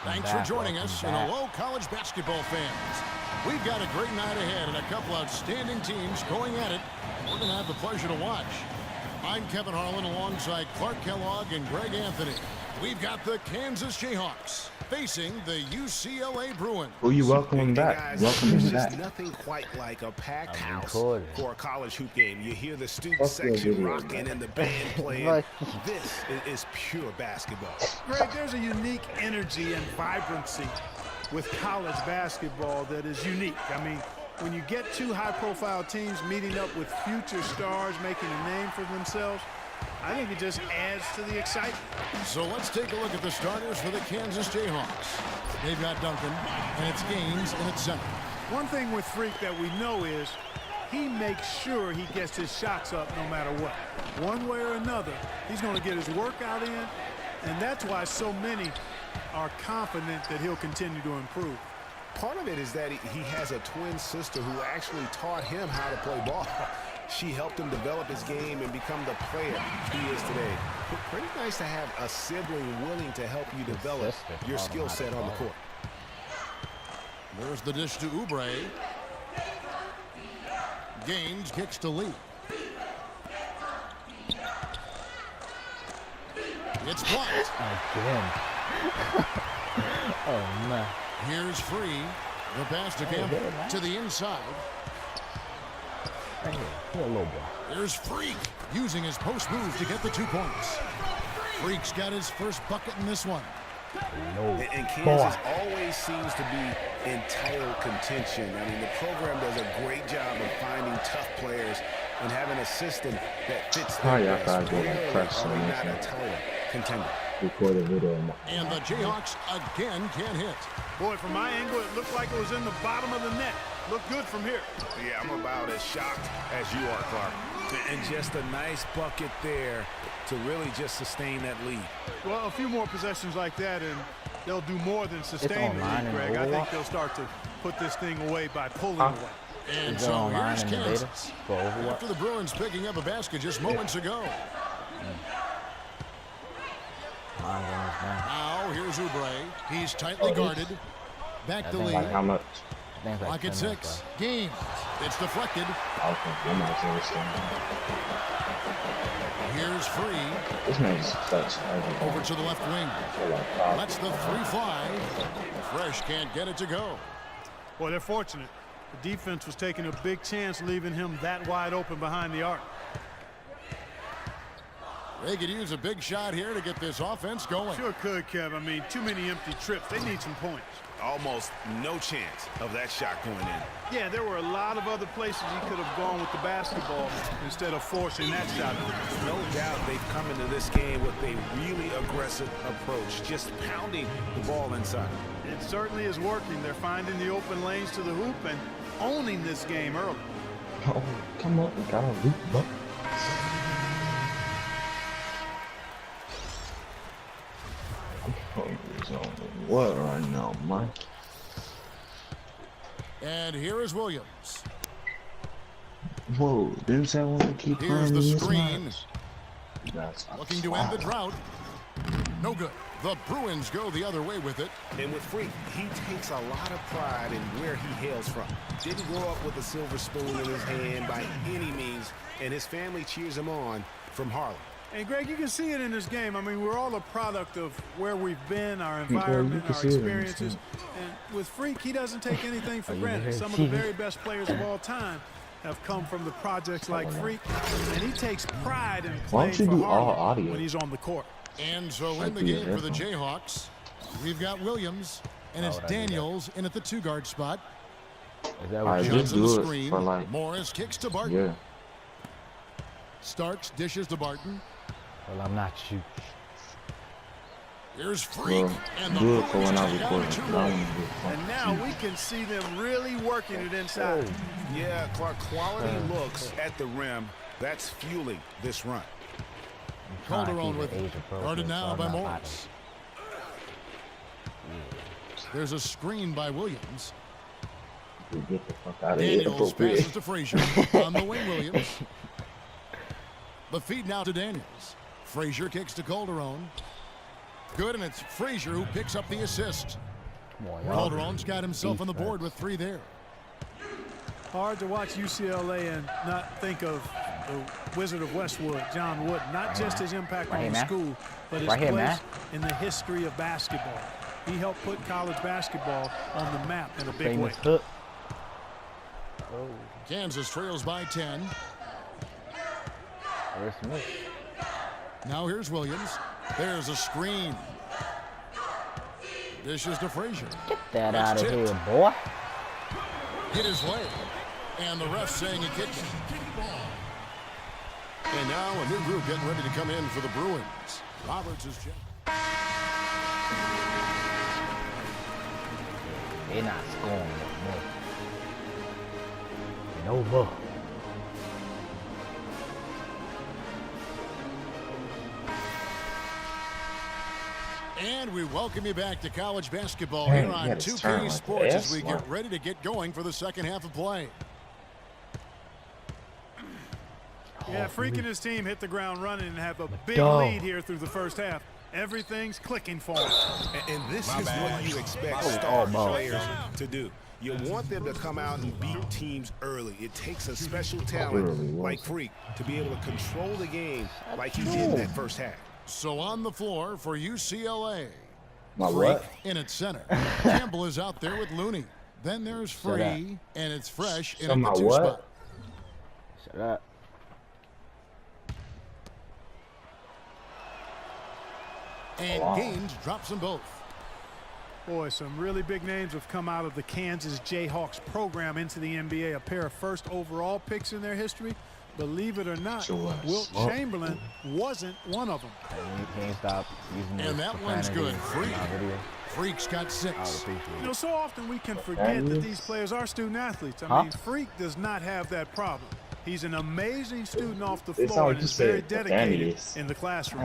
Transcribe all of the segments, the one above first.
Thanks for joining us. And hello, college basketball fans. We've got a great night ahead and a couple outstanding teams going at it. We're going to have the pleasure to watch. I'm Kevin Harlan alongside Clark Kellogg and Greg Anthony. We've got the Kansas Jayhawks facing the UCLA Bruins. Who you welcoming back? Guys, Welcome there's back. just nothing quite like a packed house recording. for a college hoop game. You hear the student section rocking and the band playing. This is pure basketball. Greg, there's a unique energy and vibrancy with college basketball that is unique. I mean, when you get two high-profile teams meeting up with future stars making a name for themselves, I think it just adds to the excitement. So let's take a look at the starters for the Kansas Jayhawks. They've got Duncan, and it's Gaines, and it's center. One thing with Freak that we know is he makes sure he gets his shots up no matter what. One way or another, he's going to get his workout in, and that's why so many are confident that he'll continue to improve. Part of it is that he has a twin sister who actually taught him how to play ball. She helped him develop his game and become the player he is today. Pretty nice to have a sibling willing to help you develop your skill set on the court. There's the dish to Oubre. Gaines kicks to Lee. It's blocked. Again. Oh, man. Here's Free. The pass to Campbell to the inside. Right here. Here a little bit. There's Freak using his post move to get the 2 points. Freak's got his first bucket in this one. And Kansas always seems to be in title contention. I mean, the program does a great job of finding tough players and having a system that fits their best. Rarely are we not a title contender. Record a video. And the Jayhawks again can't hit. Boy, from my angle, it looked like it was in the bottom of the net. Looked good from here. Yeah, I'm about as shocked as you are, Clark. And just a nice bucket there to really just sustain that lead. Well, a few more possessions like that, and they'll do more than sustain the lead, Greg. I think they'll start to put this thing away by pulling away. And so here's Kansas. After the Bruins picking up a basket just moments ago. Now here's Oubre. He's tightly guarded. Back to Lee. How much? Pocket 6. Gaines. It's deflected. Here's Free. This man is such. Over to the left wing. Lets the 3 fly. Fresh can't get it to go. Well, they're fortunate. The defense was taking a big chance leaving him that wide open behind the arc. They could use a big shot here to get this offense going. Sure could, Kev. I mean, too many empty trips. They need some points. Almost no chance of that shot going in. Yeah, there were a lot of other places he could have gone with the basketball instead of forcing that shot. No doubt they've come into this game with a really aggressive approach, just pounding the ball inside. It certainly is working. They're finding the open lanes to the hoop and owning this game early. Oh, come on, we got a loop buck. What right now, Mike? And here is Williams. Whoa, didn't say I want to keep Here's the screen. That's Looking to end the drought. No good. The Bruins go the other way with it. And with Freak, he takes a lot of pride in where he hails from. Didn't grow up with a silver spoon in his hand by any means, and his family cheers him on from Harlem. And, Greg, you can see it in this game. I mean, we're all a product of where we've been, our environment, our experiences. And with Freak, he doesn't take anything for granted. Some of the very best players of all time have come from the projects like Freak, and he takes pride in playing for Harlem when he's on the court. And so in the game for the Jayhawks, we've got Williams, and it's Daniels in at the 2-guard spot. Johnson the screen. Morris kicks to Barton. Yeah. Starks dishes to Barton. Well, I'm not shooting. Here's Freak, and the Bruins take down the 2 lead. And now we can see them really working it inside. Yeah, Clark, quality looks at the rim. That's fueling this run. Calderon with it. Guarded now by Morris. There's a screen by Williams. Get the fuck out of Daniels here. passes to Frazier on the wing. Williams. The feed now to Daniels. Frazier kicks to Calderon. Good, and it's Frazier who picks up the assist. Come on, y'all. Calderon's got himself on the board with 3 there. Hard to watch UCLA and not think of the Wizard of Westwood, John Wooden. Not just his impact on the school, but his place in the history of basketball. He helped put college basketball on the map in a big way. Hook. Oh. Kansas trails by 10. There's Smith. Now here's Williams. There's a screen. Dishes to Frazier. Get that out of here, boy. Hit his leg. And the ref saying he kicked it. And now a new group getting ready to come in for the Bruins. Roberts is checked. They're not scoring no more. Nova. And we welcome you back to college basketball Man, here on 2K Sports as we get ready to get going for the second half of play. Yeah, Freak and his team hit the ground running and have a big lead here through the first half. Everything's clicking for them. And this is what you expect star players to do. You want them to come out and beat teams early. It takes a special talent like Freak to be able to control the game like he did in that first half. So on the floor for UCLA. My Freak what? in its center. Campbell is out there with Looney. Then there's Free, and it's Fresh in the 2 spot. Shut up. And Gaines drops them both. Boy, some really big names have come out of the Kansas Jayhawks program into the NBA. A pair of first overall picks in their history. Believe it or not, Wilt Chamberlain wasn't one of them. Can't stop using and that one's good. Freak's got 6. You know, so often we can forget that these players are student athletes. I mean, Freak does not have that problem. He's an amazing student off the floor and is very dedicated in the classroom.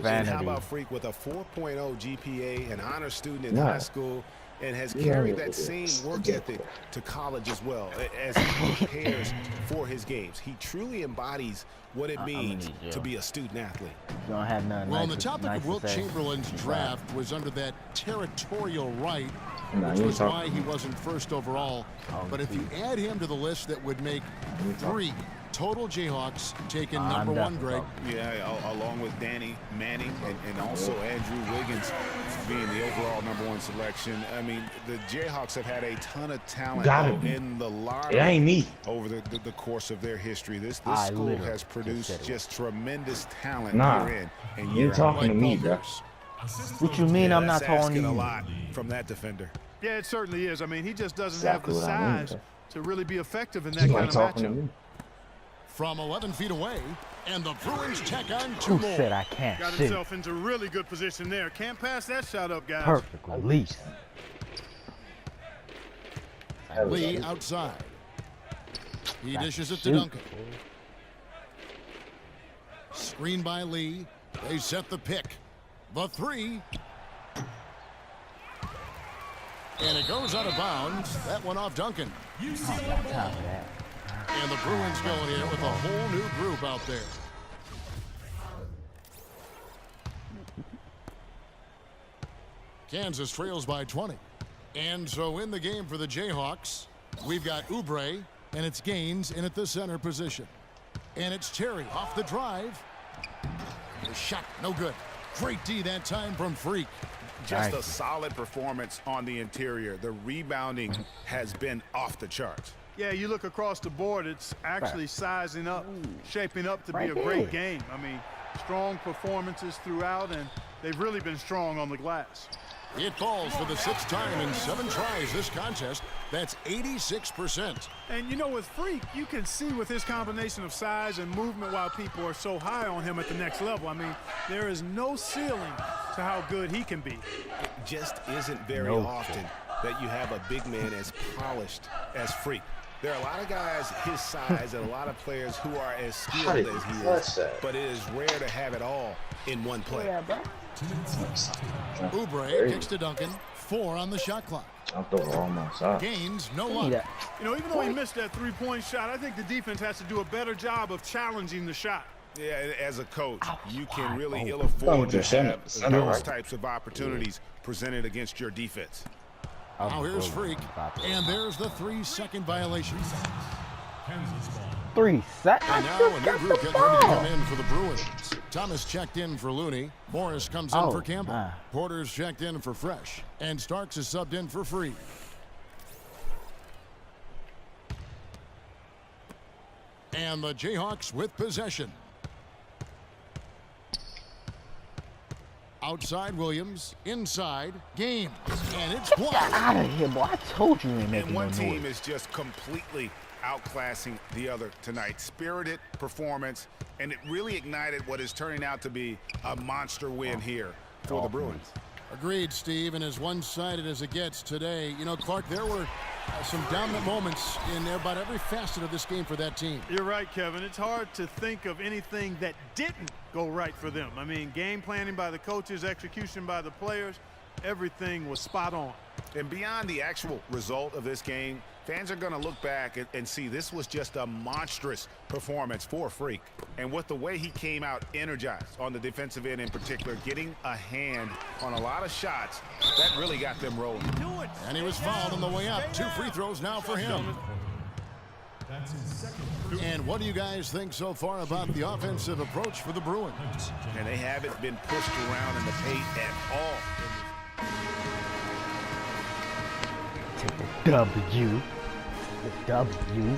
And how about Freak with a 4.0 GPA, an honor student in high school, and has carried that same work ethic to college as well as he prepares for his games. He truly embodies what it means to be a student athlete. Don't have nothing. Well, the topic of Wilt Chamberlain's draft was under that territorial right, which was why he wasn't first overall. But if you add him to the list, that would make 3 total Jayhawks taking number 1, Greg. Yeah, along with Danny Manning and also Andrew Wiggins being the overall number 1 selection. I mean, the Jayhawks have had a ton of talent in the lottery over the course of their history. This school has produced just tremendous talent year in and year out. You're talking to me, bro. What you mean I'm not talking to you? A lot from that defender. Yeah, it certainly is. I mean, he just doesn't have the size to really be effective in that kind of matchup. From 11 feet away, and the Bruins check on 2 Who more. said I can't Got himself into really good position there. Can't pass that shot up, guys. Perfect release. Lee outside. He dishes it to Duncan. Screen by Lee. They set the pick. The 3. And it goes out of bounds. That one off Duncan. And the Bruins going in with a whole new group out there. Kansas trails by 20. And so in the game for the Jayhawks, we've got Oubre, and it's Gaines in at the center position. And it's Terry off the drive. The shot, no good. Great D that time from Freak. Just a solid performance on the interior. The rebounding has been off the charts. Yeah, you look across the board, it's actually sizing up, shaping up to be a great game. I mean, strong performances throughout, and they've really been strong on the glass. It falls for the 6th time in 7 tries this contest. That's 86%. And, you know, with Freak, you can see with his combination of size and movement why people are so high on him at the next level. I mean, there is no ceiling to how good he can be. It just isn't very often that you have a big man as polished as Freak. There are a lot of guys his size and a lot of players who are as skilled as he is, but it is rare to have it all in one play. Oubre kicks to Duncan. 4 on the shot clock. Gaines, no luck. You know, even though he missed that 3-point shot, I think the defense has to do a better job of challenging the shot. Yeah, as a coach, you can really Oh. ill afford to Don't just have send it, those right? types of opportunities presented against your defense. Now here's Freak, and there's the 3-second violation. 3 seconds. And now a new group getting ready to come in for the Bruins. Thomas checked in for Looney. Morris comes in Oh, for Campbell. my. Porter's checked in for Fresh. And Starks is subbed in for Free. And the Jayhawks with possession. Outside Williams. Inside Games. And it's blocked. Out of here, boy. I told you you ain't making And no one noise. team is just completely outclassing the other tonight. Spirited performance, and it really ignited what is turning out to be a monster win here for the Bruins. Agreed, Steve, and as one-sided as it gets today, you know, Clark, there were some dominant moments in about every facet of this game for that team. You're right, Kevin. It's hard to think of anything that didn't go right for them. I mean, game planning by the coaches, execution by the players, everything was spot on. And beyond the actual result of this game, fans are going to look back and see this was just a monstrous performance for Freak. And with the way he came out energized on the defensive end in particular, getting a hand on a lot of shots, that really got them rolling. And he was fouled on the way up. 2 free throws now for him. And what do you guys think so far about the offensive approach for the Bruins? And they haven't been pushed around in the paint at all. Take the W. The W.